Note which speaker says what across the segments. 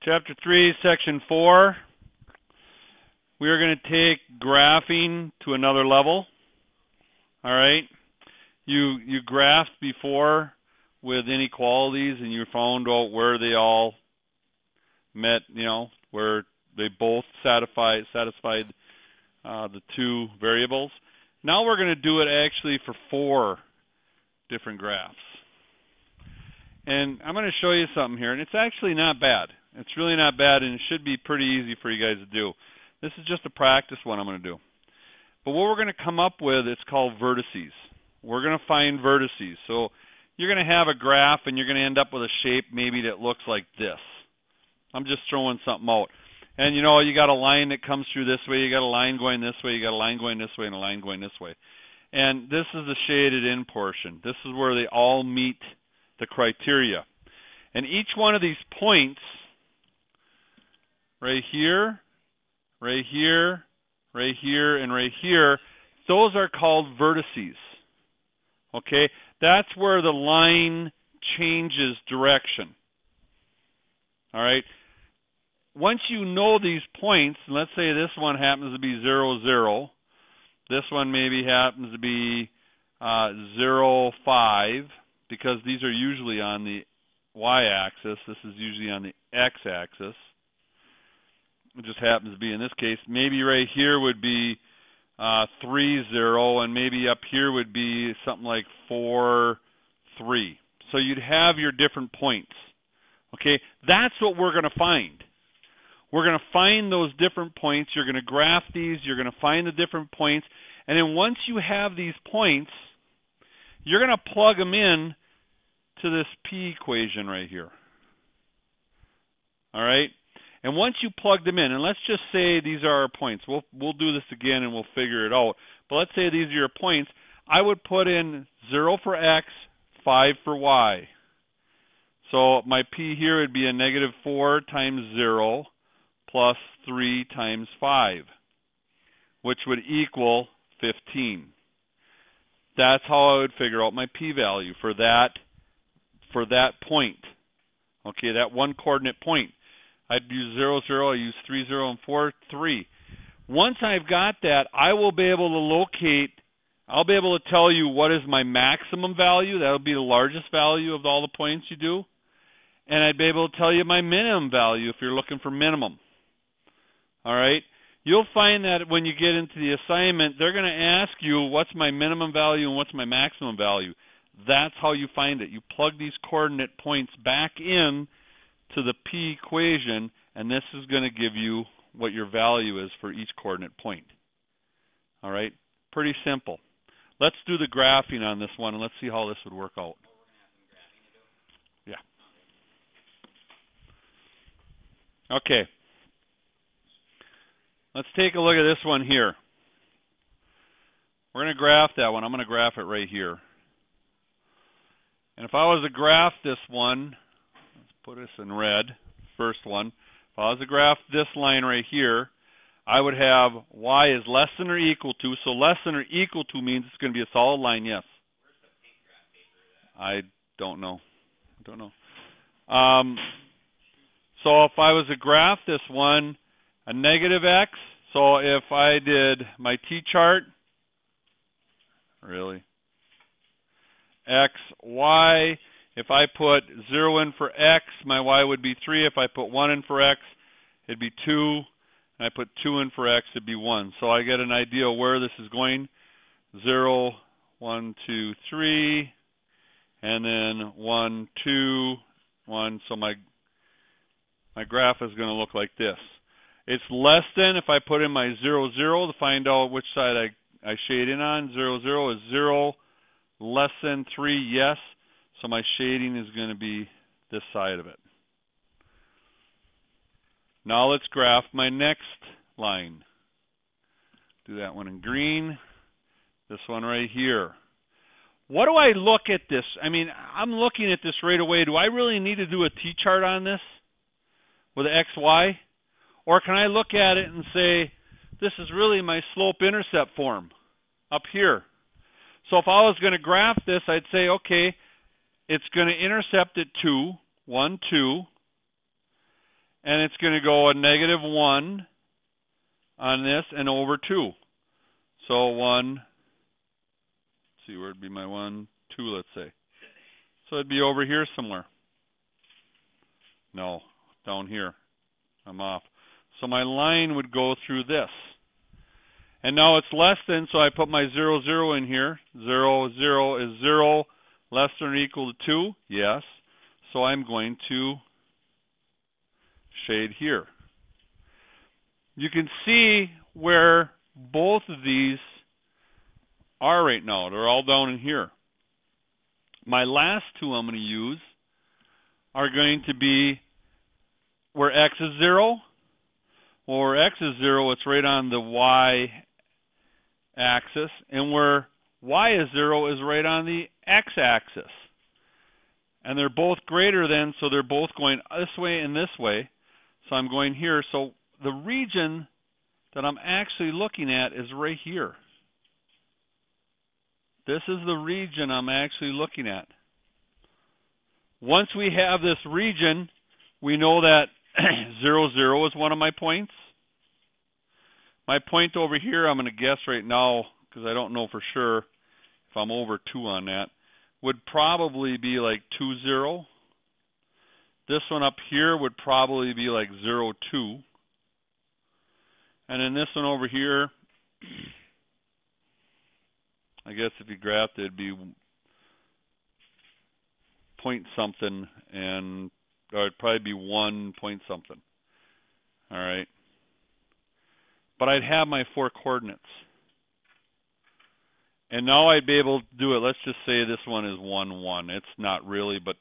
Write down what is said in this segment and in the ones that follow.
Speaker 1: Chapter 3, Section 4. We are going to take graphing to another level. All right. You graphed before with inequalities, and you found out where they all met. Where they both satisfied the two variables. Now we're going to do it actually for 4 different graphs. And I'm going to show you something here, and it's actually not bad. It's really not bad, and it should be pretty easy for you guys to do. This is just a practice one I'm going to do. But what we're going to come up with, it's called vertices. We're going to find vertices. So you're going to have a graph, and you're going to end up with a shape maybe that looks like this. I'm just throwing something out. And you got a line that comes through this way, you got a line going this way, you got a line going this way, and a line going this way. And this is the shaded in portion. This is where they all meet the criteria. And each one of these points, right here, right here, right here, and right here, those are called vertices. Okay? That's where the line changes direction. All right? Once you know these points, let's say this one happens to be 0, 0. This one maybe happens to be 0, 5, because these are usually on the y-axis. This is usually on the x-axis. It just happens to be in this case. Maybe right here would be 3, 0, and maybe up here would be something like 4, 3. So you'd have your different points. Okay, that's what we're going to find. We're going to find those different points. You're going to graph these. You're going to find the different points. And then once you have these points, you're going to plug them in to this P equation right here. All right? And once you plug them in, and let's just say these are our points. We'll do this again and we'll figure it out. But let's say these are your points. I would put in 0 for x, 5 for y. So my P here would be a negative 4 times 0 plus 3 times 5, which would equal 15. That's how I would figure out my p-value for that point. Okay, that one coordinate point. I'd use 0, 0, I use 3, 0, and 4, 3. Once I've got that, I will be able to locate, I'll be able to tell you what is my maximum value. That would be the largest value of all the points you do. And I'd be able to tell you my minimum value if you're looking for minimum. All right? You'll find that when you get into the assignment, they're going to ask you what's my minimum value and what's my maximum value. That's how you find it. You plug these coordinate points back in to the P equation, and this is going to give you what your value is for each coordinate point. All right? Pretty simple. Let's do the graphing on this one, and let's see how this would work out. Yeah. Okay. Let's take a look at this one here. We're going to graph that one. I'm going to graph it right here. And if I was to graph this one, let's put this in red, first one. If I was to graph this line right here, I would have y is less than or equal to. So less than or equal to means it's going to be a solid line, yes. I don't know. So if I was to graph this one, a negative x, so if I did my t-chart, really, x, y, if I put 0 in for x, my y would be 3. If I put 1 in for x, it'd be 2. And I put 2 in for x, it'd be 1. So I get an idea of where this is going. 0, 1, 2, 3, and then 1, 2, 1. So my graph is going to look like this. It's less than if I put in my 0, 0 to find out which side I shade in on. 0, 0 is 0. Less than 3, yes. So my shading is going to be this side of it. Now let's graph my next line. Do that one in green. This one right here. What do I look at this? I mean, I'm looking at this right away. Do I really need to do a t-chart on this with x, y? Or can I look at it and say, this is really my slope-intercept form up here. So if I was going to graph this, I'd say, okay, it's going to intercept at 2, 1, 2. and it's going to go a -1 on this and over 2. So 1, let's see where it'd be my 1, 2, let's say. So it'd be over here somewhere. No, down here. I'm off. So my line would go through this. And now it's less than, so I put my 0, 0 in here. 0, 0 is 0 less than or equal to 2? Yes. So I'm going to shade here. You can see where both of these are right now. They're all down in here. My last two I'm going to use are going to be where x is 0. Well, where x is 0, it's right on the y-axis. And where y is 0 is right on the x-axis. And they're both greater than, so they're both going this way and this way. So I'm going here. So the region that I'm actually looking at is right here. This is the region I'm actually looking at. Once we have this region, we know that 0, 0 is one of my points. My point over here, I'm going to guess right now, because I don't know for sure if I'm over 2 on that, would probably be like 2, 0. This one up here would probably be like 0, 2. And then this one over here, I guess if you graphed it, it'd be point something, and or it'd probably be 1 point something. All right. But I'd have my 4 coordinates. And now I'd be able to do it. Let's just say this one is 1, 1. It's not really, but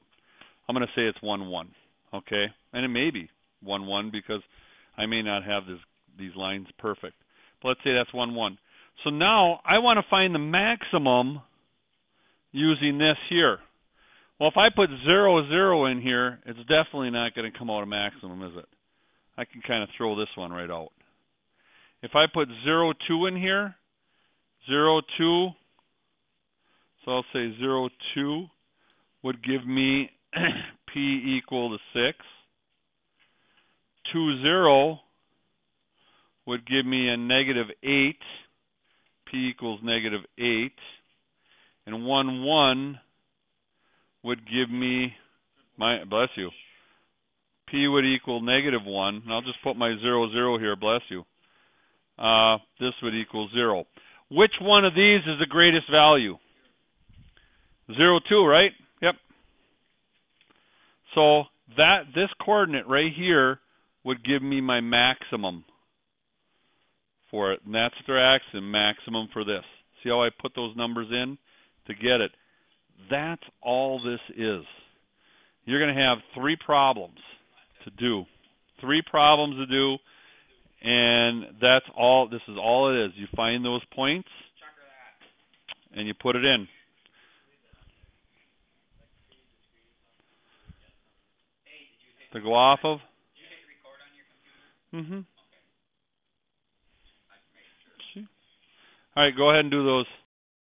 Speaker 1: I'm going to say it's 1, 1. Okay? And it may be 1, 1 because I may not have these lines perfect. But let's say that's 1, 1. So now I want to find the maximum using this here. Well, if I put 0, 0 in here, it's definitely not going to come out a maximum, is it? I can kind of throw this one right out. If I put 0, 2 in here, 0, 2, so I'll say 0, 2 would give me P equal to 6. 2, 0 would give me a -8. P equals -8. And 1, 1 would give me, bless you, P would equal -1. And I'll just put my 0, 0 here, bless you. This would equal 0. Which one of these is the greatest value? 0, 2, right? Yep. So this coordinate right here would give me my maximum for it. And that's their axiom, maximum for this. See how I put those numbers in to get it? That's all this is. You're going to have 3 problems to do. 3 problems to do. And that's all. This is all it is. You find those points and you put it in. To go off of? Mm-hmm. All right, go ahead and do those.